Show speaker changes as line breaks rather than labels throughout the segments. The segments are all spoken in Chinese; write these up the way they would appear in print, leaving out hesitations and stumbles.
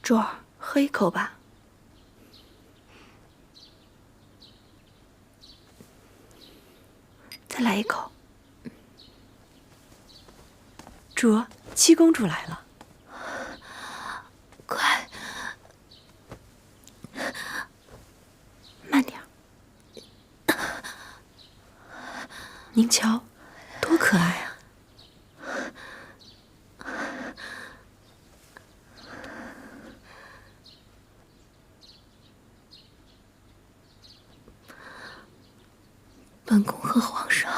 珠儿，喝一口吧。再来一口。
珠儿，七公主来了。
快，慢点。
您瞧，多可爱啊！
本宫和皇上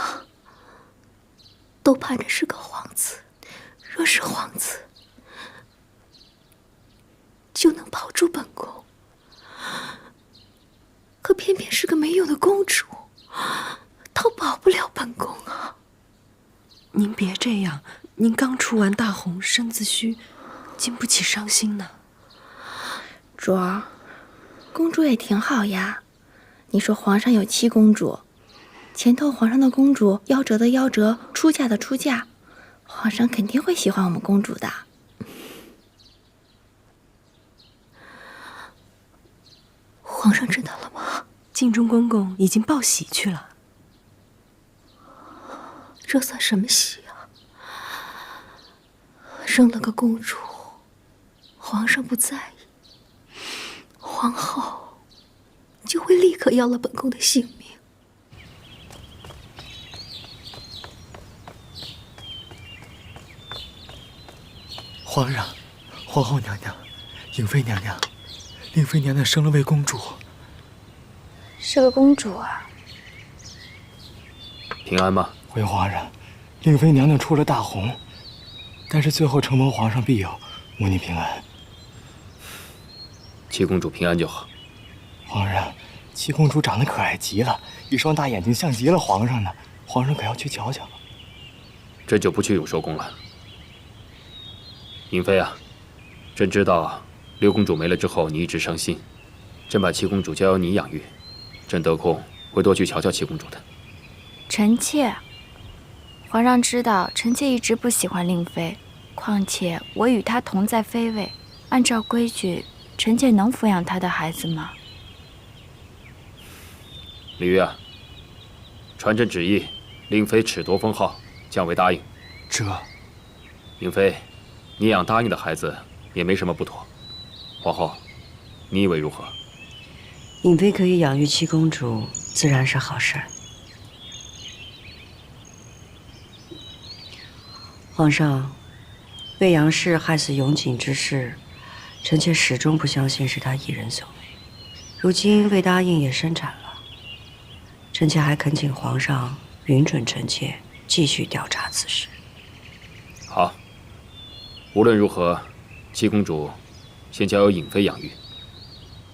都盼着是个皇子，若是皇子，就能保住本宫。可偏偏是个没用的公主，她保不了本宫啊！
您别这样，您刚出完大红，身子虚，经不起伤心呢。
珠儿，公主也挺好呀。你说皇上有7公主，前头皇上的公主夭折的夭折，出嫁的出嫁，皇上肯定会喜欢我们公主的。皇上知道了吗？
敬忠公公已经报喜去了。
这算什么喜啊？生了个公主，皇上不在意，皇后就会立刻要了本宫的性命。
皇上，皇后娘娘，颖妃娘娘，令妃娘娘生了位公主。
是个公主啊！
平安吗？
回皇上，令妃娘娘出了大红，但是最后承蒙皇上庇佑，母女平安。
七公主平安就好。
皇上，七公主长得可爱极了，一双大眼睛像极了皇上呢。皇上可要去瞧瞧。
朕就不去永寿宫了。颖妃啊，朕知道六公主没了之后你一直伤心，朕把七公主交由你养育，朕得空会多去瞧瞧七公主的。
臣妾，皇上知道臣妾一直不喜欢令妃，况且我与她同在妃位，按照规矩，臣妾能抚养她的孩子吗？
李煜啊，传朕旨意，令妃褫夺封号，降为答应。
这，
颖妃，你养答应的孩子也没什么不妥。皇后，你以为如何？
颖妃可以养育七公主，自然是好事儿。皇上，魏阳氏害死永景之事，臣妾始终不相信是他一人所为。如今魏答应也生产了，臣妾还恳请皇上允准臣妾继续调查此事。
好，无论如何，七公主先交由颖妃养育，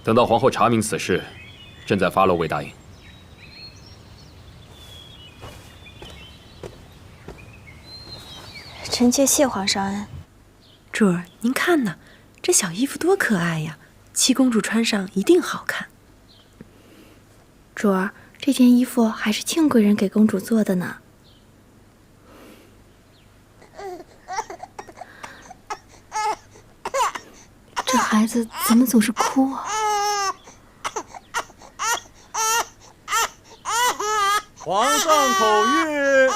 等到皇后查明此事，朕再发落魏答应。
臣妾谢皇上恩。
珠儿，您看呢，这小衣服多可爱呀！七公主穿上一定好看。
珠儿，这件衣服还是庆贵人给公主做的呢。这孩子怎么总是哭啊？
皇上口谕。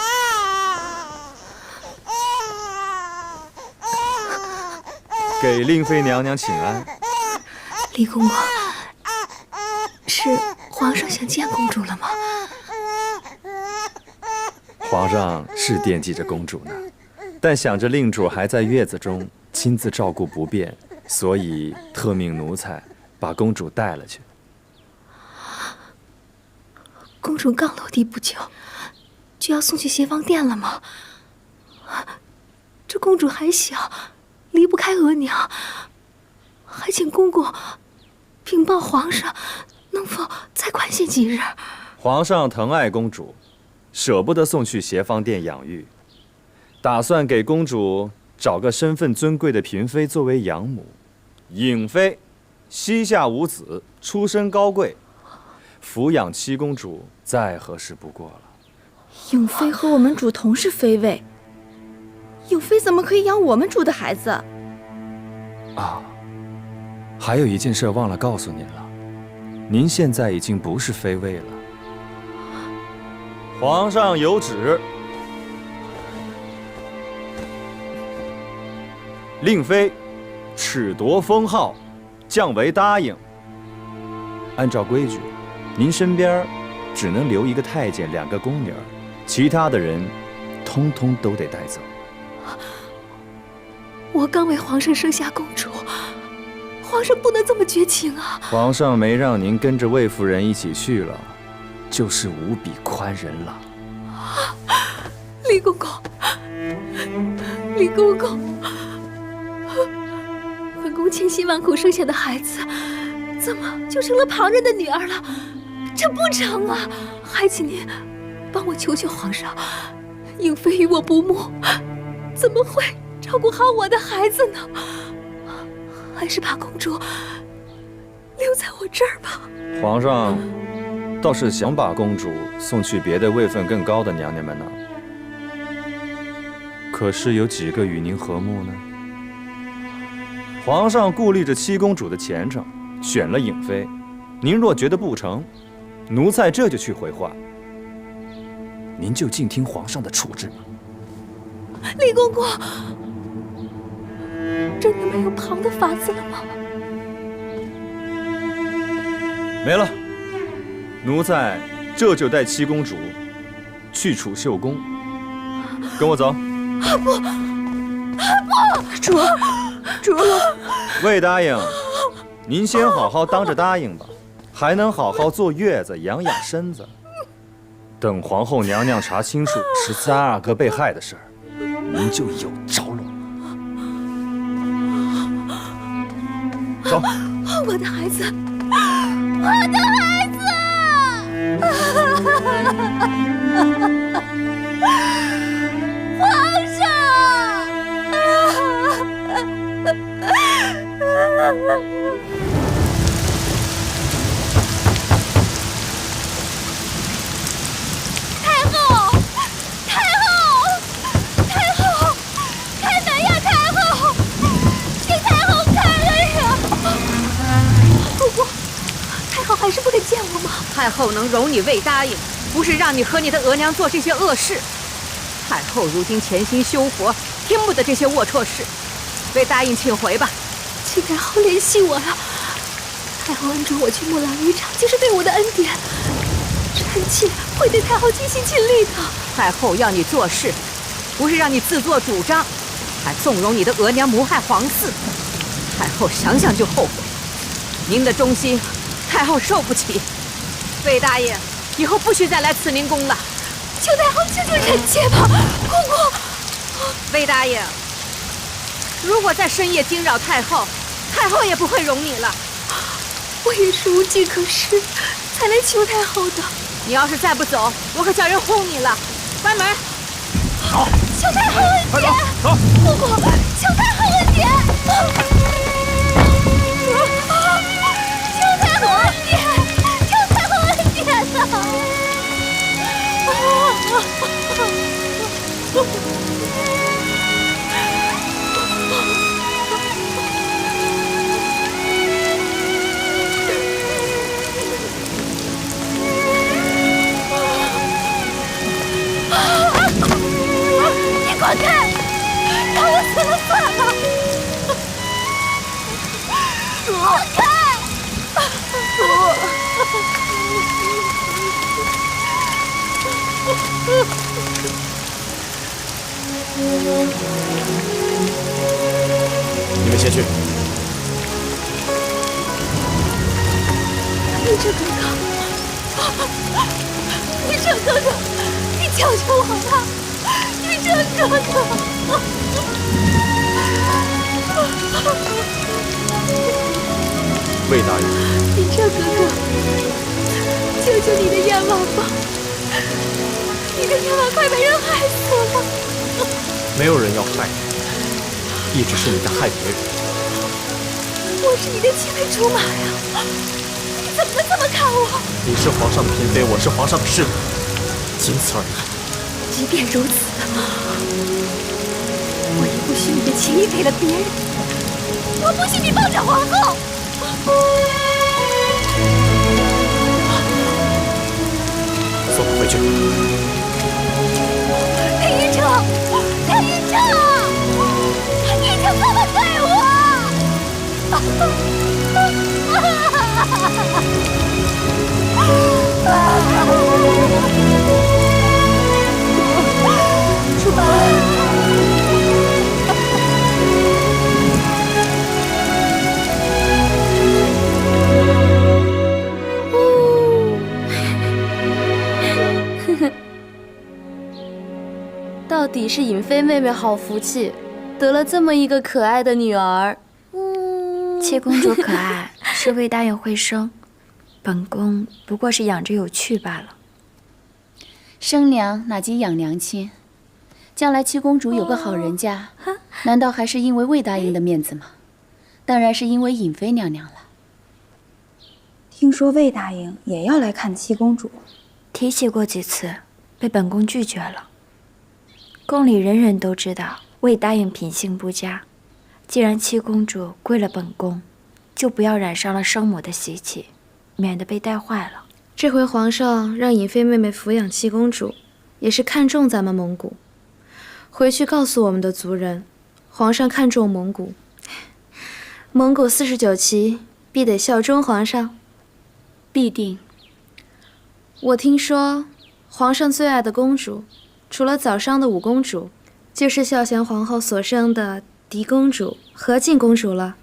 给令妃娘娘请安。
李公公，是皇上想见公主了吗？
皇上是惦记着公主呢，但想着令主还在月子中，亲自照顾不便，所以特命奴才把公主带了去。
公主刚落地不久，就要送去协芳殿了吗？这公主还小，离不开额娘，还请公公禀报皇上，能否再宽限几日？
皇上疼爱公主，舍不得送去协芳殿养育，打算给公主找个身份尊贵的嫔妃作为养母。颖妃膝下无子，出身高贵，抚养七公主再合适不过了。
颖妃和我们主同是妃位，颖妃怎么可以养我们主的孩子？
啊，还有一件事忘了告诉您了，您现在已经不是妃尉了。皇上有旨，令妃褫夺封号，降为答应。按照规矩，您身边只能留一个太监，2个宫女，其他的人通通都得带走。
我刚为皇上生下公主，皇上不能这么绝情啊！
皇上没让您跟着魏夫人一起去了，就是无比宽仁了。
李公公，李公公，本宫千辛万苦生下的孩子，怎么就成了旁人的女儿了？这不成啊！还请您帮我求求皇上，颖妃与我不睦，怎么会照顾好我的孩子呢？还是把公主留在我这儿吧。
皇上倒是想把公主送去别的位分更高的娘娘们呢，可是有几个与您和睦呢？皇上顾虑着七公主的前程，选了颖妃。您若觉得不成，奴才这就去回话。您就静听皇上的处置吧。
李公公，真的没有旁的法子了吗？
没了，奴才这就带七公主去储秀宫。跟我走。
不，主，
未答应，您先好好当着答应吧，还能好好坐月子养养身子。等皇后娘娘查清楚13阿哥被害的事儿，您就有着落。走。
我的孩子，我的孩子！皇上！太后，开门呀！太后，请太后开门呀！姑姑，太后还是不肯见我吗？
太后能容你未答应，不是让你和你的额娘做这些恶事。太后如今潜心修佛，听不得这些龌龊事。未答应，请回吧。
请太后怜惜我呀！太后恩准我去木兰渔场，就是对我的恩典。臣妾会对太后尽心尽力的。
太后要你做事，不是让你自作主张，还纵容你的额娘谋害皇嗣。太后想想就后悔。您的忠心，太后受不起。魏大爷，以后不许再来慈宁宫了。
求太后救救臣妾吧，姑姑。
魏大爷，如果在深夜惊扰太后，太后也不会容你了。
我也是无计可施，才来求太后的。
你要是再不走，我可叫人轰你了。关门。
走。
求太后恩典。
走。
姑姑，求太后恩典。求太后恩典，求太后恩典呐！你滚开！让我死了算了！滚开！
你们先去。
玉彻哥哥，玉彻哥哥，你救救我吧！玉彻哥哥，
魏大人，
玉彻哥哥，救救你的燕王吧！你的燕王快被人害死了！
没有人要害你，一直是你在害别人。
我是你的青梅竹马呀！你怎么能这么看我？
你是皇上的嫔妃，我是皇上的侍女，仅此而已。
即便如此，我也不许你的情谊给了别人。我不许你帮着皇后。
送他回去。
医生，医生，医生放开我！
到底是尹妃妹妹好福气，得了这么一个可爱的女儿。
七公主可爱，是魏答应会生，本宫不过是养着有趣罢了。
生娘哪及养娘亲？将来七公主有个好人家，难道还是因为魏答应的面子吗？当然是因为尹妃娘娘了。
听说魏答应也要来看七公主，
提起过几次，被本宫拒绝了。宫里人人都知道魏答应品性不佳，既然七公主归了本宫，就不要染上了生母的习气，免得被带坏了。
这回皇上让尹妃妹妹抚养七公主，也是看重咱们蒙古。回去告诉我们的族人，皇上看重蒙古，蒙古49旗必得效忠皇上。
必定。
我听说，皇上最爱的公主，除了早上的五公主，就是孝贤皇后所生的嫡公主和敬公主了。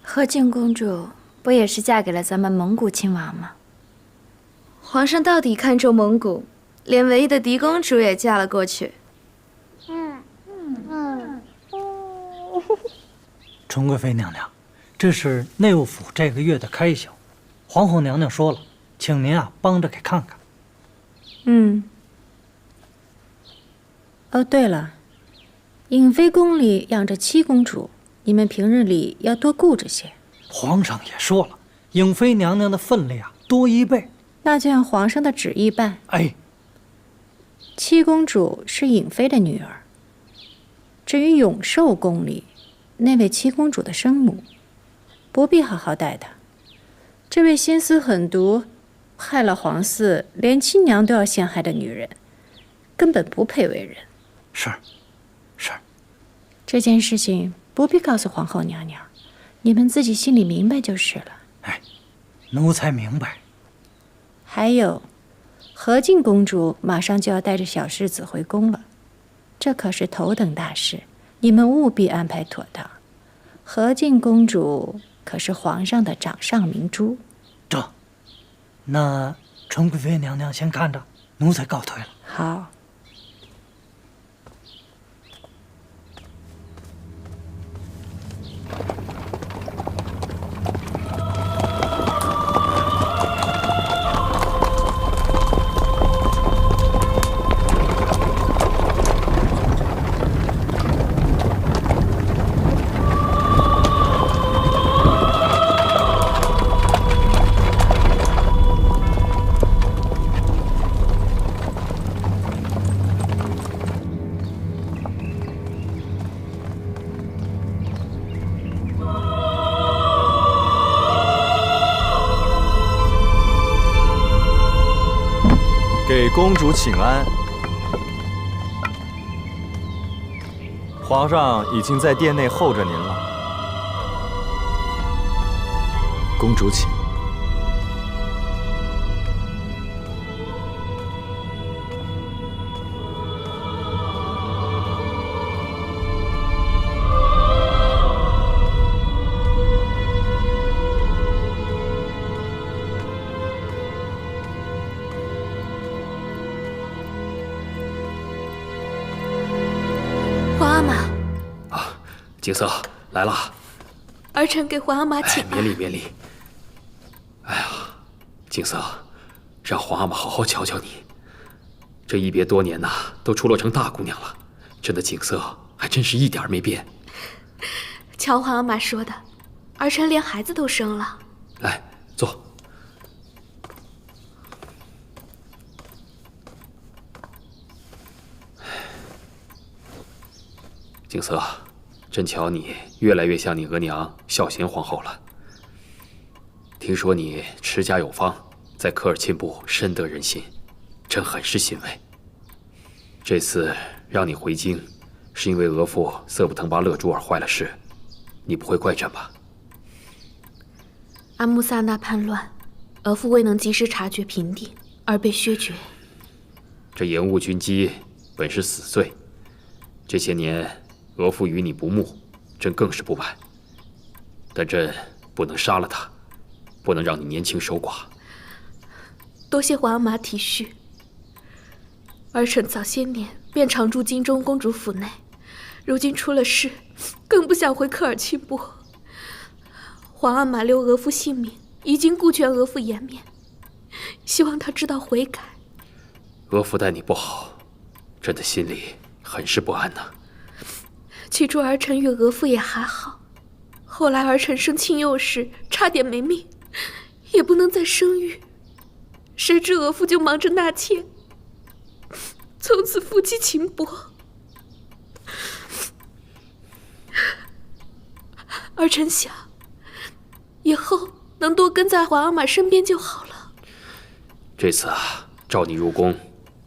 和敬公主不也是嫁给了咱们蒙古亲王吗？
皇上到底看重蒙古，连唯一的嫡公主也嫁了过去。
纯贵妃娘娘，这是内务府这个月的开销，皇后娘娘说了，请您帮着给看看。
哦，对了，尹妃宫里养着七公主，你们平日里要多顾着些。
皇上也说了，颖妃娘娘的分量多1倍，
那就按皇上的旨意办。
哎，
七公主是尹妃的女儿，至于永寿宫里那位七公主的生母，不必好好待她。这位心思狠毒，害了皇嗣，连亲娘都要陷害的女人，根本不配为人。
是。
这件事情不必告诉皇后娘娘，你们自己心里明白就是了。
哎，奴才明白。
还有，和敬公主马上就要带着小世子回宫了，这可是头等大事，你们务必安排妥当。和敬公主可是皇上的掌上明珠。
那纯贵妃娘娘先看着，奴才告退了。
好。
给公主请安。皇上已经在殿内候着您了。公主请。
景色来了，
儿臣给皇阿玛请安。
免礼免礼。哎呀，景色，让皇阿玛好好瞧瞧你。这一别多年呐，都出落成大姑娘了，朕的景色还真是一点没变。
乔皇阿玛说的，儿臣连孩子都生了。
来，坐。景色。朕瞧你越来越像你额娘孝贤皇后了。听说你持家有方，在科尔沁部深得人心，朕很是欣慰。这次让你回京，是因为额驸色不腾巴勒珠儿坏了事，你不会怪朕吧？
阿穆萨那叛乱，额驸未能及时察觉平定，而被削爵。
这延误军机本是死罪，这些年额驸与你不睦，朕更是不满。但朕不能杀了他，不能让你年轻守寡。
多谢皇阿玛体恤。儿臣早些年便常住京中公主府内，如今出了事，更不想回科尔沁部。皇阿玛留额驸性命，已经顾全额驸颜面，希望他知道悔改。
额驸待你不好，朕的心里很是不安呐。
起初儿臣与额驸也还好，后来儿臣生亲幼时，差点没命，也不能再生育。谁知额驸就忙着纳妾，从此夫妻情薄。儿臣想，以后能多跟在皇阿玛身边就好了。
这次啊，召你入宫，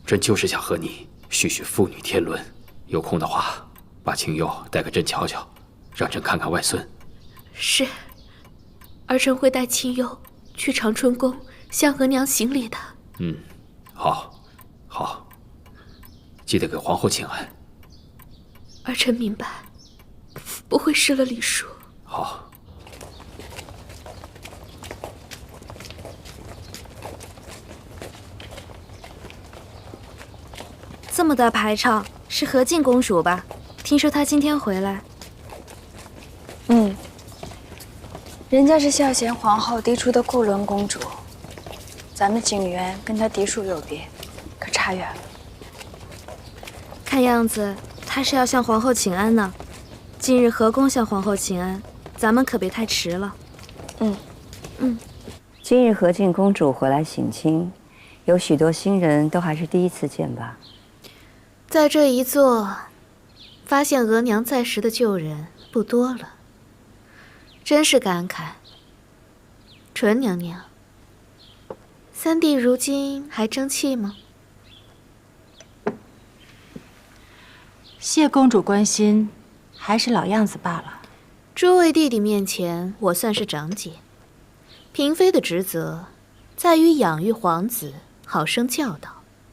朕就是想和你叙叙父女天伦。有空的话，把青佑带给朕瞧瞧，让朕看看外孙。
是，儿臣会带青佑去长春宫向额娘行礼的。
好，好，记得给皇后请安。
儿臣明白，不会失了礼数。
好。
这么大排场，是和敬公主吧？听说她今天回来。
人家是孝贤皇后嫡出的固伦公主，咱们景元跟她嫡属有别，可差远了。
看样子她是要向皇后请安呢。今日和宫向皇后请安，咱们可别太迟了。
今日和敬公主回来省亲，有许多新人都还是第一次见吧？
在这一座，发现额娘在时的旧人不多了，真是感慨。纯娘娘，三弟如今还争气吗？
谢公主关心，还是老样子罢了。
诸位弟弟面前，我算是长姐。嫔妃的职责，在于养育皇子，好生教导，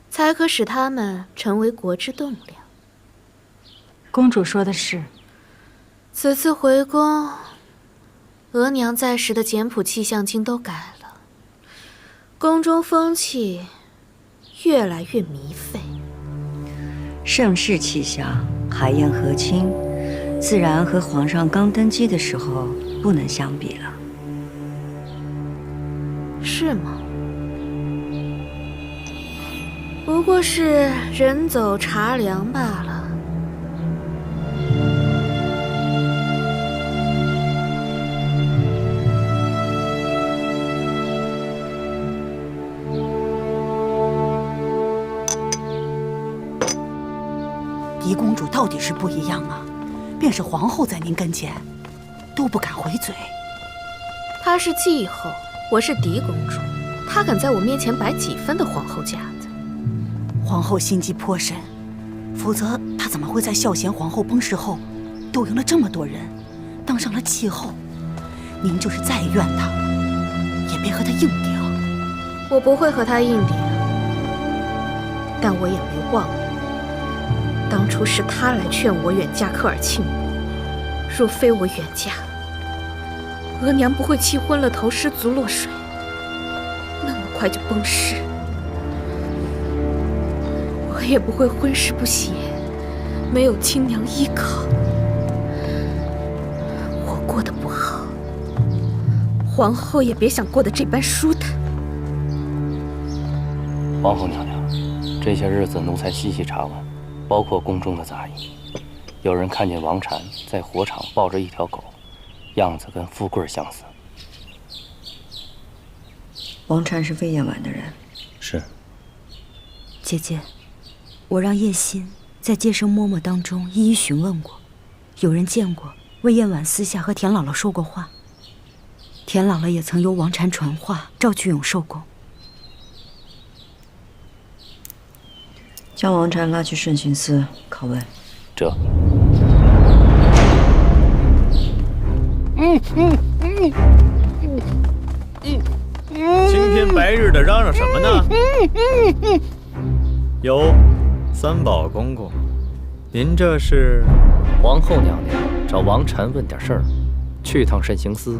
才可使他们成为国之栋梁。
公主说的是。
此次回宫，额娘在时的简朴气象经都改了，宫中风气越来越糜费。
盛世气象，海晏和亲，自然和皇上刚登基的时候不能相比了。
是吗？不过是人走茶凉罢了。
狄公主到底是不一样啊，便是皇后在您跟前，都不敢回嘴。
她是继后，我是嫡公主，她敢在我面前摆几分的皇后架子？
皇后心机颇深，否则她怎么会在孝贤皇后崩逝后，斗赢了这么多人，当上了气后？您就是再怨她，也别和她硬顶。
我不会和她硬顶，但我也没忘了。当初是他来劝我远嫁科尔沁部，若非我远嫁，额娘不会气昏了头，失足落水，那么快就崩逝。我也不会婚事不协，没有亲娘依靠。我过得不好，皇后也别想过得这般舒坦。
皇后娘娘，这些日子奴才细细查问，包括宫中的杂役，有人看见王禅在火场抱着一条狗，样子跟富贵相似。
王禅是飞燕婉的人。
是。
姐姐，我让叶心在接生嬷嬷当中一一询问过，有人见过魏燕婉私下和田姥姥说过话。田姥姥也曾由王禅传话，召去永寿宫。
将王禅拉去慎刑司拷问。
这。
青天白日的嚷嚷什么呢？哟，三宝公公，您这是？
皇后娘娘找王禅问点事儿，去趟慎刑司。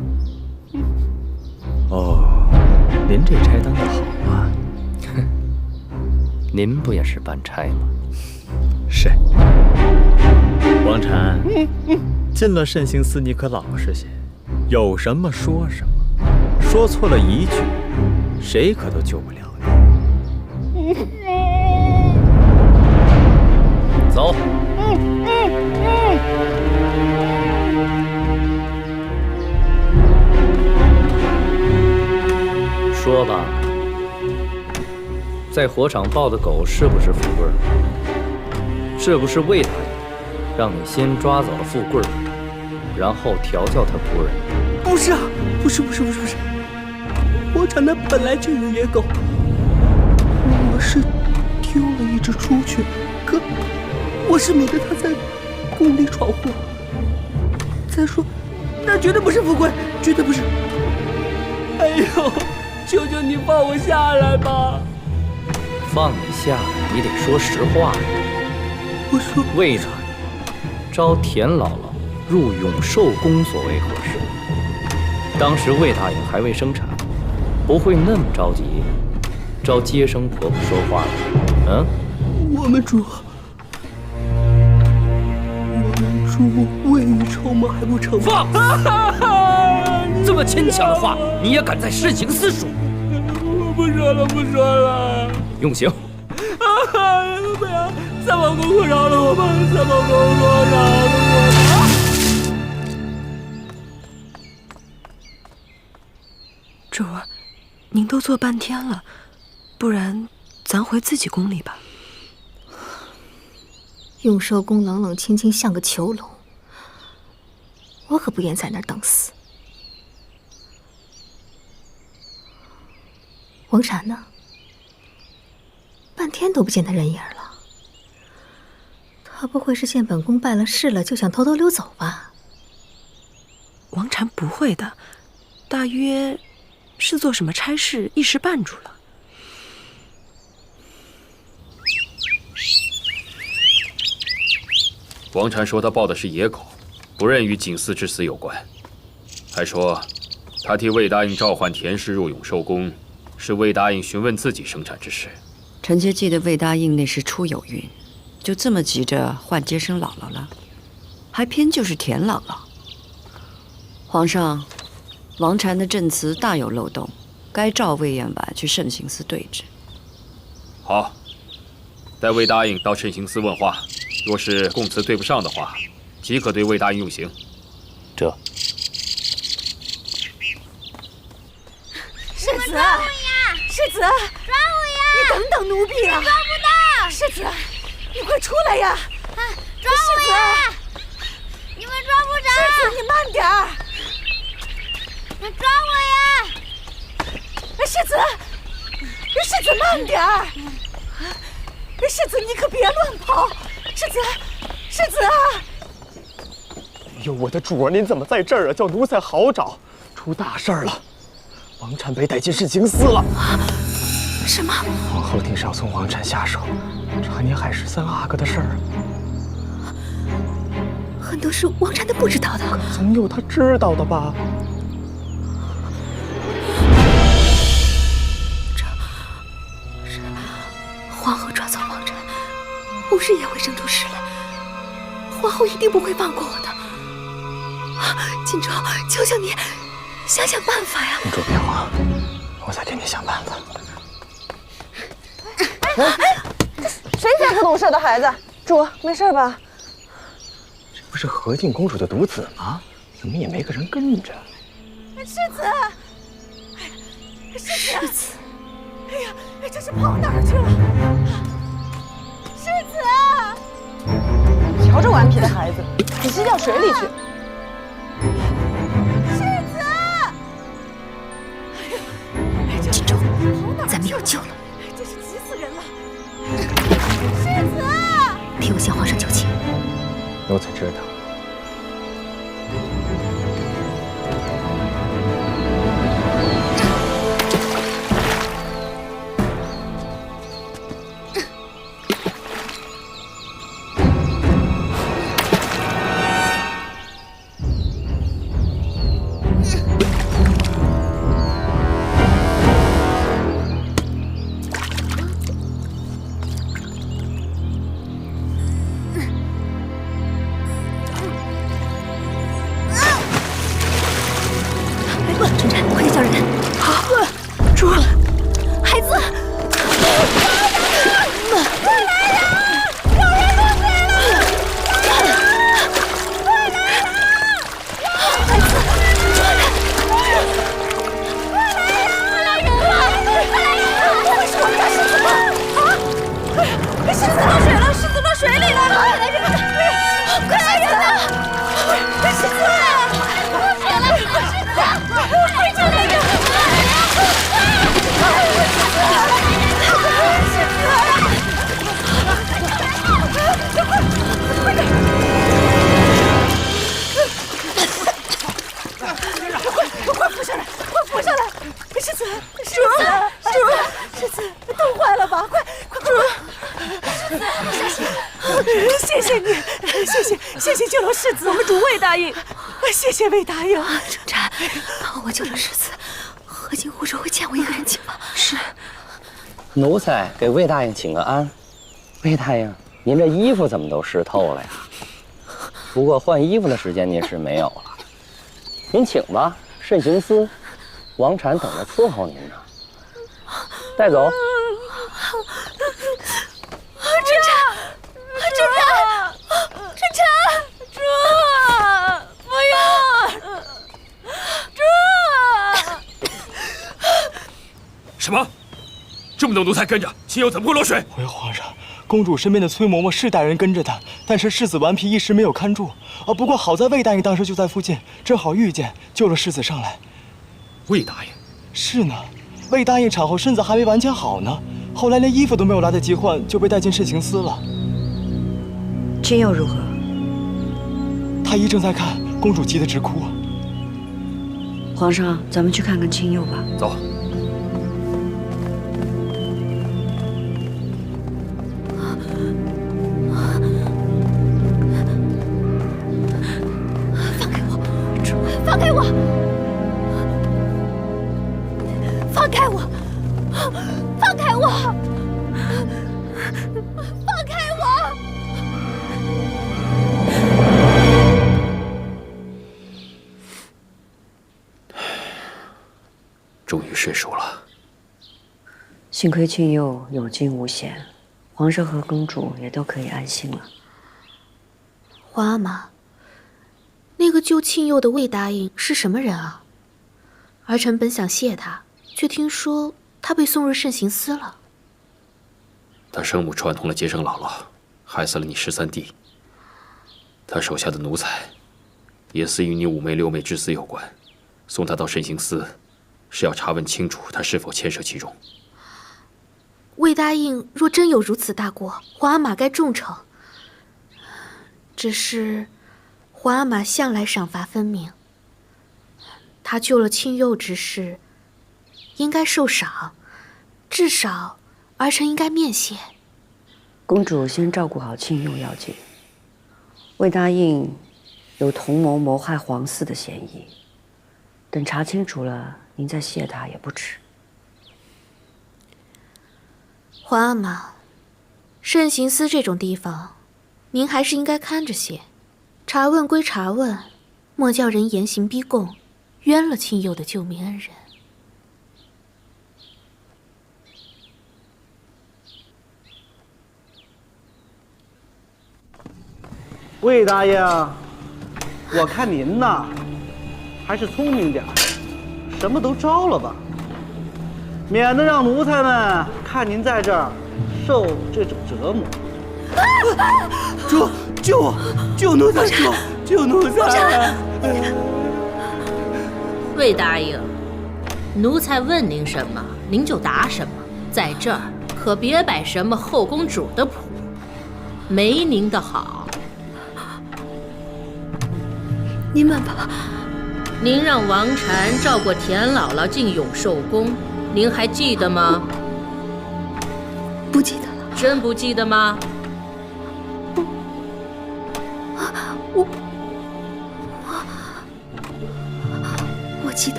哦，您这差当得好啊！
哼，您不也是办差吗？
是。王禅，进了慎刑司，你可老实些，有什么说什么，说错了一句，谁可都救不了你。
走。说吧，在火场抱的狗是不是富贵儿？是不是魏大爷让你先抓走了富贵儿，然后调教他仆人？
不是啊，不是，火场那本来就有野狗，我是丢了一只出去，可我是免得它在宫里闯祸。再说，那绝对不是富贵，绝对不是。哎呦！求求你放我下来吧！
放你下来，你得说实话呀。
我说，
魏大爷招田姥姥入永寿宫所为何事？当时魏大爷还未生产，不会那么着急招接生婆婆说话的。嗯？
我们主未雨绸缪还不成吗？
放！这么牵强的话，你也敢在慎刑司说？
我不说了。
用刑！
不要！三宝公公饶了我吧！三宝公公饶了我吧！
主儿，您都坐半天了，不然咱回自己宫里吧。
永寿宫冷冷清清，像个囚笼，我可不愿在那儿等死。王禅呢？半天都不见他人影了。他不会是见本宫败了事了，就想偷偷溜走吧？
王禅不会的，大约是做什么差事一时绊住了。
王禅说他抱的是野狗，不认与景嗣之死有关，还说他替魏答应召唤田氏入永寿宫，是魏答应询问自己生产之事。
臣妾记得魏答应那时出有孕，就这么急着换接生姥姥了，还偏就是田姥姥。皇上，王禅的证词大有漏洞，该召魏延婉去慎刑司对质。
好，待魏答应到慎刑司问话，若是供词对不上的话，即可对魏答应用刑。
这。
世子，世子，
抓我呀！
你等等，奴婢啊！
抓不到！
世子，你快出来呀！
抓我呀！你们抓不着！
世子，你慢点儿！
抓我呀！
世子，世子慢点儿！世子，你可别乱跑！世子，世子啊！
哎呦，我的主儿，您怎么在这儿啊？叫奴才好找，出大事了！王禅被带进慎刑司了。
什么？
皇后定是要从王禅下手，查年海13阿哥的事儿。
很多是王禅都不知道的，
总有他知道的吧？
皇后抓走王禅，5日也会生出事来。皇后一定不会放过我的。锦州，求求你，想想办法呀！
公主别慌，我再给你想办法。
谁家不懂事的孩子？主，没事吧？
这不是和敬公主的独子吗？怎么也没个人跟着？
世子，世子，哎呀，这是跑哪儿去了？世子，
瞧这顽皮的孩子，仔细掉水里去。
世子，
你有救了！
真是急死人了！
世子，替我向皇上求情。
奴才知道。
春蝉，快点叫人！好，主，孩子，快来呀！有人落水了！快来呀！孩子，快来呀！来人了！快来呀！快是我们家世子吗？啊！世子落水了！世子落水里了！快来人！快来人呐！世子！快来！世子！快救来人！快扶上来！快扶上来！世子，世子，冻坏了吧？快！谢谢你，谢谢救了世子，我们主魏答应，谢谢魏答应。春蝉，我救了世子，何进护守会欠我一个人情吗？是。
奴才给魏大爷请个安。魏大爷，您这衣服怎么都湿透了呀？不过换衣服的时间您是没有了，您请吧，慎刑司王禅等着伺候您呢。带走。
春蝉，主，不要，主。
什么？这么多奴才跟着，亲友怎么会落水？
回皇上，公主身边的崔嬷嬷是带人跟着她，但是世子顽皮一时没有看住。不过好在魏大爷当时就在附近，正好遇见，救了世子上来。
魏大爷？
是呢，魏大爷产后身子还没完全好呢，后来连衣服都没有来得及换，就被带进慎刑司了。
亲友如何？
太医正在看，公主急得直哭。
皇上，咱们去看看亲友吧。
走。
放开我！放开我！放开我！放开我！
终于睡熟了。
幸亏庆佑有惊无险，皇上和公主也都可以安心了。
皇阿玛，那个救庆佑的魏答应是什么人啊？儿臣本想谢他，却听说他被送入慎刑司了。
他生母串通了接生姥姥，害死了你13弟。他手下的奴才，也似与你5妹6妹之死有关，送他到慎刑司，是要查问清楚他是否牵涉其中。
魏答应若真有如此大过，皇阿玛该重惩。只是皇阿玛向来赏罚分明，他救了庆佑之事，应该受赏，至少儿臣应该面谢。
公主先照顾好庆佑要紧。魏答应有同谋谋害皇嗣的嫌疑，等查清楚了，您再谢他也不迟。
皇阿玛，慎刑司这种地方，您还是应该看着些。查问归查问，莫叫人严刑逼供，冤了庆佑的救命恩人。
魏大爷，我看您呐，还是聪明点，什么都招了吧，免得让奴才们看您在这儿受这种折磨。主，救我！救奴才！救奴才！
魏答应，奴才问您什么，您就答什么。在这儿可别摆什么后公主的谱，没您的好。
您慢吧。
您让王禅照过田姥姥进永寿宫，您还记得吗？
不记得了。
真不记得吗？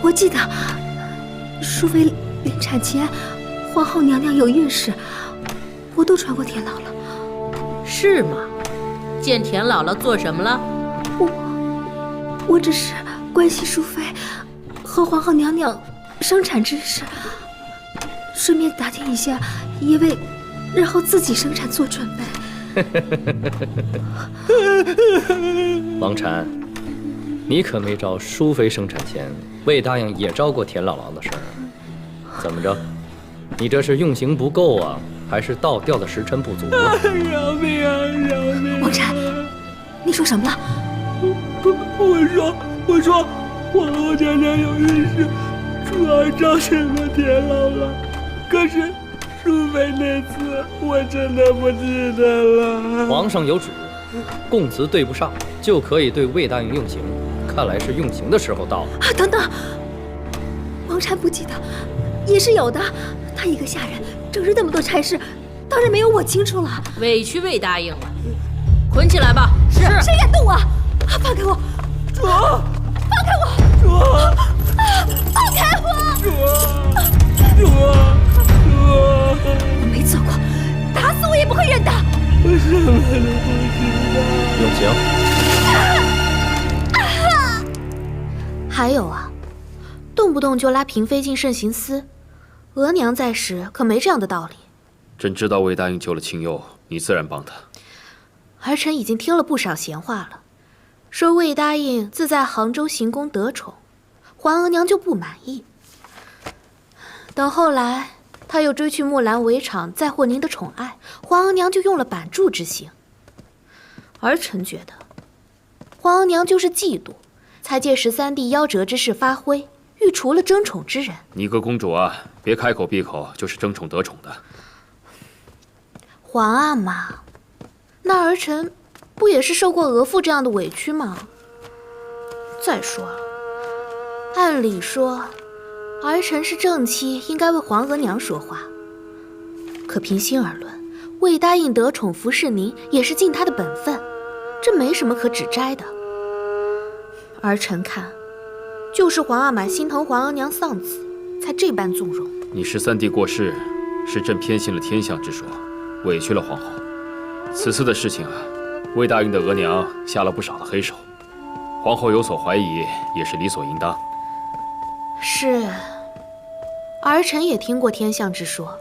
我记得，淑妃临产前，皇后娘娘有孕时，我都传过田姥姥。
是吗？见田姥姥做什么了？
我只是关心淑妃和皇后娘娘生产之事，顺便打听一下，也为日后自己生产做准备。
王禅，你可没招淑妃生产前魏答应也招过田姥姥的事儿，怎么着？你这是用刑不够啊，还是倒吊的时辰不足啊？
饶命啊！饶命！
王禅，你说什么了？
我说，皇后娘娘有孕时，主儿招生过田姥姥，可是淑妃那次我真的不记得了。
皇上有旨，供词对不上就可以对魏答应用刑，看来是用刑的时候到了。
等等，王禅不记得也是有的，他一个下人整日那么多差事，当然没有我清楚了。
委屈魏答应了，捆起来吧。
是，谁敢动我？放开我！
主，
放开我！
主，
放开我！
主，
我没做过，打死我也不会认的。
我什么都不知道。
用刑。
还有啊，动不动就拉嫔妃进慎刑司，额娘在时可没这样的道理。
朕知道魏答应救了清幽，你自然帮他。
儿臣已经听了不少闲话了，说魏答应自在杭州行宫得宠，皇额娘就不满意。等后来他又追去木兰围场，再获您的宠爱，皇额娘就用了板柱之刑。儿臣觉得，皇额娘就是嫉妒，才借13弟夭折之事发挥，欲除了争宠之人。
你个公主啊，别开口闭口就是争宠得宠的。
皇阿玛，那儿臣不也是受过额驸这样的委屈吗？再说了，按理说，儿臣是正妻，应该为皇额娘说话。可平心而论，魏答应得宠服侍您，也是尽他的本分，这没什么可指摘的。儿臣看，就是皇阿玛心疼皇额娘丧子，才这般纵容。
你13弟过世，是朕偏信了天象之说，委屈了皇后。此次的事情啊，魏答应的额娘下了不少的黑手，皇后有所怀疑也是理所应当。
是，儿臣也听过天象之说，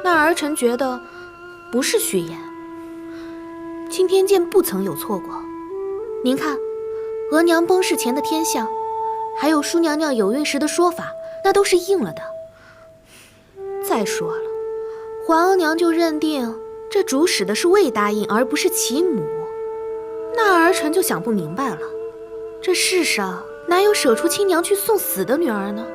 那儿臣觉得不是虚言。青天剑不曾有错过，您看，额娘崩逝前的天象，还有淑娘娘有孕时的说法，那都是应了的。再说了，皇额娘就认定这主使的是魏答应，而不是其母，那儿臣就想不明白了，这世上哪有舍出亲娘去送死的女儿呢？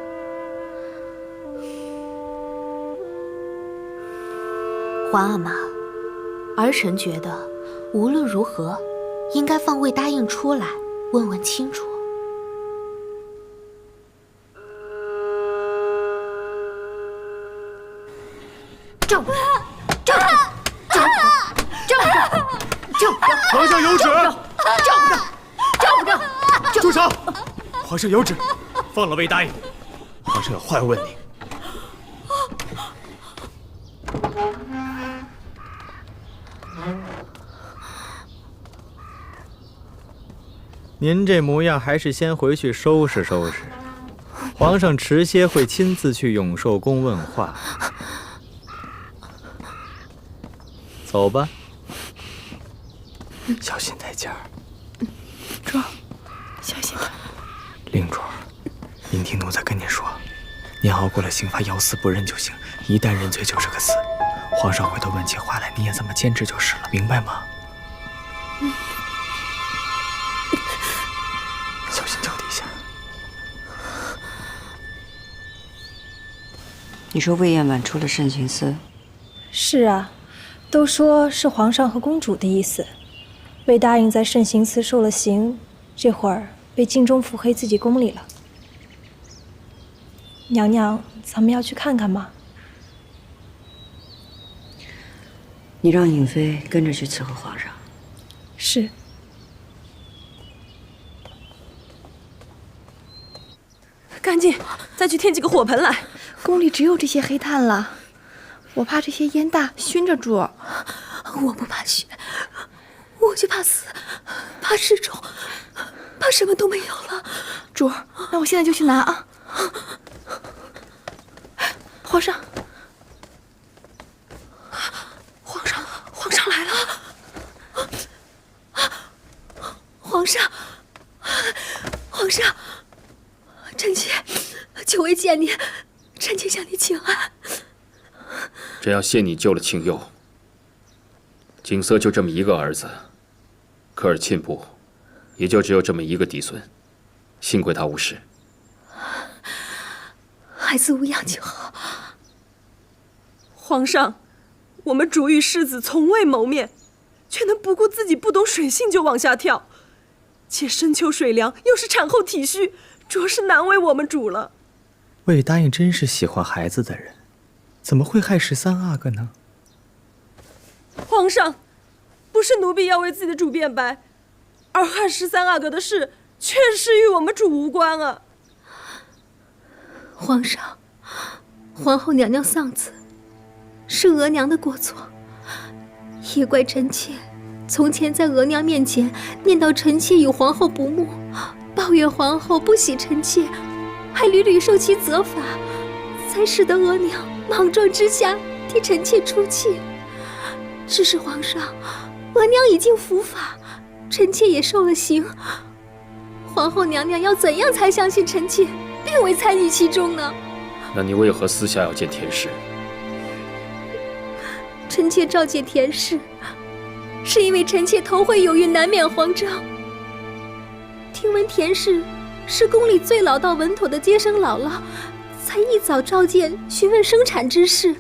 皇阿玛，儿臣觉得无论如何，应该放魏答应出来问问清楚。
站住！站住！皇上有旨！住手！皇上有旨，放了魏答应。皇上有话要问你。
您这模样，还是先回去收拾收拾。皇上迟些会亲自去永寿宫问话。走吧，小心带劲儿。
主儿，小心点。
令主儿，您听奴才跟您说，您熬过了刑罚，咬死不认就行。一旦认罪就是个死。皇上回头问起话来，你也这么坚持就是了，明白吗？小心脚底下。
你说魏延婉出了慎刑司？
是啊，都说是皇上和公主的意思。魏答应在慎刑司受了刑，这会儿被晋中府黑自己宫里了。娘娘，咱们要去看看吗？
你让尹妃跟着去伺候皇上。
是。
赶紧再去添几个火盆来。
宫里只有这些黑炭了，我怕这些烟大熏着主。
我不怕熏，我就怕死，怕失宠，怕什么都没有了。
主，那我现在就去拿啊。皇上，
皇上来了！皇上，臣妾久违见你，臣妾向你请安。
真要谢你救了庆佑。景瑟就这么一个儿子，科尔沁部也就只有这么一个嫡孙，幸亏他无事。
孩子无恙就好。
皇上，我们主与世子从未谋面，却能不顾自己不懂水性就往下跳，且深秋水凉，又是产后体虚，着实难为我们主了。
魏答应真是喜欢孩子的人，怎么会害13阿哥呢？
皇上，不是奴婢要为自己的主辩白，而害13阿哥的事，确实与我们主无关啊。
皇上，皇后娘娘丧子，是额娘的过错，也怪臣妾从前在额娘面前念叨臣妾与皇后不睦，抱怨皇后不喜臣妾，还屡屡受其责罚，才使得额娘莽撞之下替臣妾出气。只是皇上，额娘已经伏法，臣妾也受了刑，皇后娘娘要怎样才相信臣妾并未参与其中呢？
那你为何私下要见田氏？
臣妾召见田氏，是因为臣妾头回有孕，难免慌张。听闻田氏是宫里最老道稳妥的接生姥姥，才一早召见询问生产之事。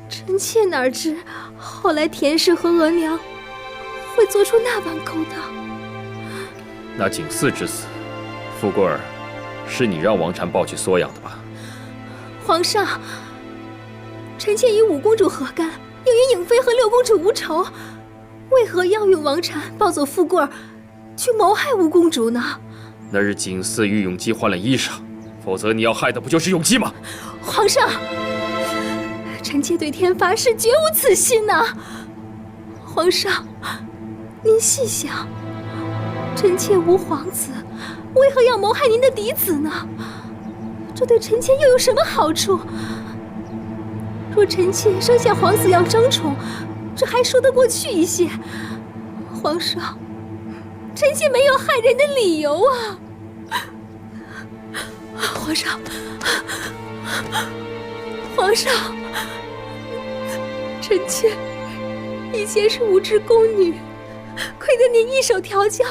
臣妾哪知后来田氏和额娘会做出那般勾当。
那景嗣之死，富贵儿，是你让王禅抱去缩养的吧？
皇上，臣妾与五公主何干？又与颖妃和六公主无仇，为何要用王禅抱走富贵儿，去谋害五公主呢？
那日景嗣与永基换了衣裳，否则你要害的不就是永基吗？
皇上，臣妾对天发誓绝无此心呐！皇上，您细想，臣妾无皇子，为何要谋害您的嫡子呢？这对臣妾又有什么好处？若臣妾生下皇子要争宠，这还说得过去一些。皇上，臣妾没有害人的理由啊！皇上，皇上，臣妾以前是无知宫女，亏得您一手调教，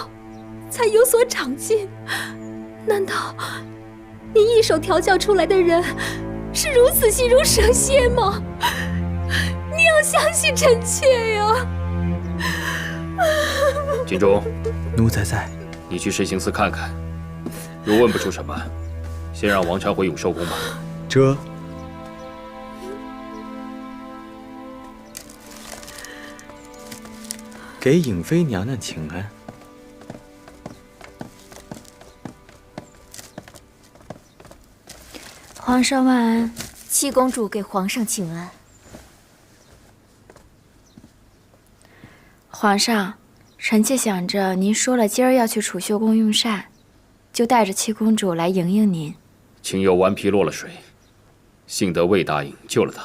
才有所长进。难道您一手调教出来的人是如此心如蛇蝎吗？你要相信臣妾呀！
锦中，
奴才在。
你去慎刑司看看，如问不出什么，先让王禅回永寿宫吧。
这。给颖妃娘娘请安。
皇上万安。
七公主给皇上请安。
皇上，臣妾想着您说了今儿要去储秀宫用膳，就带着七公主来迎迎您。
庆佑顽皮落了水，幸得魏答应救了他，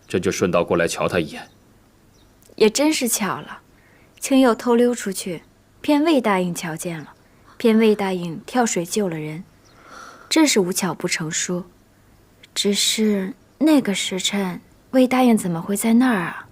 这就顺道过来瞧他一眼。
也真是巧了，庆佑偷溜出去，偏魏答应瞧见了，偏魏答应跳水救了人，真是无巧不成书。只是那个时辰，魏答应怎么会在那儿啊？